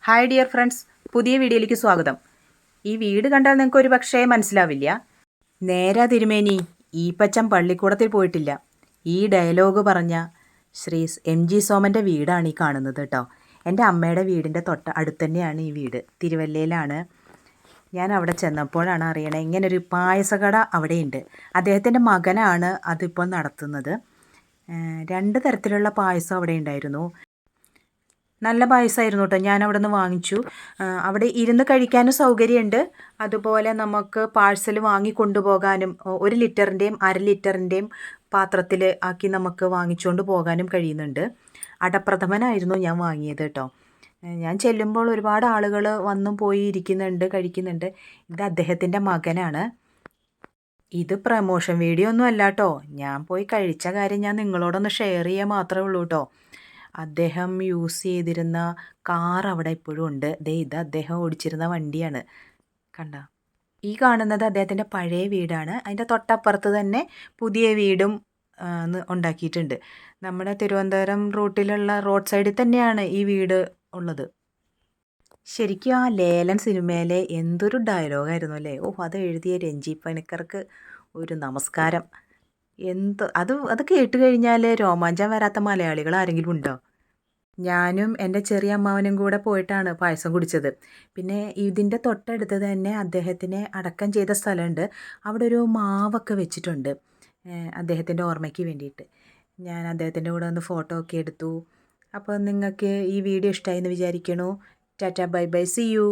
Hi dear friends, പുതിയ വീഡിയോയിലേക്ക് സ്വാഗതം. ഈ വീട് കണ്ടാൽ നിങ്ങൾക്ക് ഒരു പക്ഷേ മനസ്സിലാവില്ല. നേരാ തിരുമേനി, ഈപ്പച്ചൻ പള്ളിക്കൂടത്തിൽ പോയിട്ടില്ല. ഈ ഡയലോഗ് പറഞ്ഞ ശ്രീ MG സോമൻ്റെ വീടാണ് ഈ കാണുന്നത് കേട്ടോ. എൻ്റെ അമ്മയുടെ വീടിൻ്റെ അടുത്ത് തന്നെയാണ് ഈ വീട്. തിരുവല്ലയിലാണ്. ഞാൻ അവിടെ ചെന്നപ്പോഴാണ് അറിയണത് ഇങ്ങനൊരു പായസക്കട അവിടെയുണ്ട്. അദ്ദേഹത്തിൻ്റെ മകനാണ് അതിപ്പോൾ നടത്തുന്നത്. 2 തരത്തിലുള്ള പായസം അവിടെ ഉണ്ടായിരുന്നു. നല്ല പായസമായിരുന്നു കേട്ടോ. ഞാൻ അവിടെ നിന്ന് വാങ്ങിച്ചു. അവിടെ ഇരുന്ന് കഴിക്കാനും സൗകര്യമുണ്ട്. അതുപോലെ നമുക്ക് പാഴ്സൽ വാങ്ങി കൊണ്ടുപോകാനും 1 ലിറ്ററിൻ്റെയും 1/2 ലിറ്ററിൻ്റെയും പാത്രത്തിൽ ആക്കി നമുക്ക് വാങ്ങിച്ചുകൊണ്ട് പോകാനും കഴിയുന്നുണ്ട്. അടപ്രഥമനായിരുന്നു ഞാൻ വാങ്ങിയത് കേട്ടോ. ഞാൻ ചെല്ലുമ്പോൾ ഒരുപാട് ആളുകൾ വന്നും പോയി ഇരിക്കുന്നുണ്ട്, കഴിക്കുന്നുണ്ട്. ഇത് അദ്ദേഹത്തിൻ്റെ മകനാണ്. ഇത് പ്രമോഷൻ വീഡിയോ ഒന്നും അല്ല കേട്ടോ. ഞാൻ പോയി കഴിച്ച കാര്യം ഞാൻ നിങ്ങളോടൊന്ന് ഷെയർ ചെയ്യാൻ മാത്രമേ ഉള്ളൂ കേട്ടോ. അദ്ദേഹം യൂസ് ചെയ്തിരുന്ന കാർ അവിടെ ഇപ്പോഴും ഉണ്ട്. ഇത് അദ്ദേഹം ഓടിച്ചിരുന്ന വണ്ടിയാണ്. കണ്ട, ഈ കാണുന്നത് അദ്ദേഹത്തിൻ്റെ പഴയ വീടാണ്. അതിൻ്റെ തൊട്ടപ്പുറത്ത് തന്നെ പുതിയ വീടും ഉണ്ടാക്കിയിട്ടുണ്ട്. നമ്മുടെ തിരുവനന്തപുരം റൂട്ടിലുള്ള റോഡ് സൈഡിൽ തന്നെയാണ് ഈ വീട് ഉള്ളത്. ശരിക്കും ആ ലേലൻ സിനിമയിലെ എന്തൊരു ഡയലോഗായിരുന്നു അല്ലേ. അത് എഴുതിയ രഞ്ജി പണിക്കർക്ക് ഒരു നമസ്കാരം. അത് കേട്ട് കഴിഞ്ഞാൽ രോമാഞ്ചം വരാത്ത മലയാളികൾ ആരെങ്കിലും ഉണ്ടോ? ഞാനും എൻ്റെ ചെറിയ അമ്മാവനും കൂടെ പോയിട്ടാണ് പായസം കുടിച്ചത്. പിന്നെ ഇതിൻ്റെ തൊട്ടടുത്ത് തന്നെ അദ്ദേഹത്തിനെ അടക്കം ചെയ്ത സ്ഥലമുണ്ട്. അവിടെ ഒരു മാവൊക്കെ വെച്ചിട്ടുണ്ട് അദ്ദേഹത്തിൻ്റെ ഓർമ്മയ്ക്ക് വേണ്ടിയിട്ട്. ഞാൻ അദ്ദേഹത്തിൻ്റെ കൂടെ ഒന്ന് ഫോട്ടോ ഒക്കെ എടുത്തു. അപ്പോൾ നിങ്ങൾക്ക് ഈ വീഡിയോ ഇഷ്ടമായി എന്ന് വിചാരിക്കണു. Tata, bye bye, see U.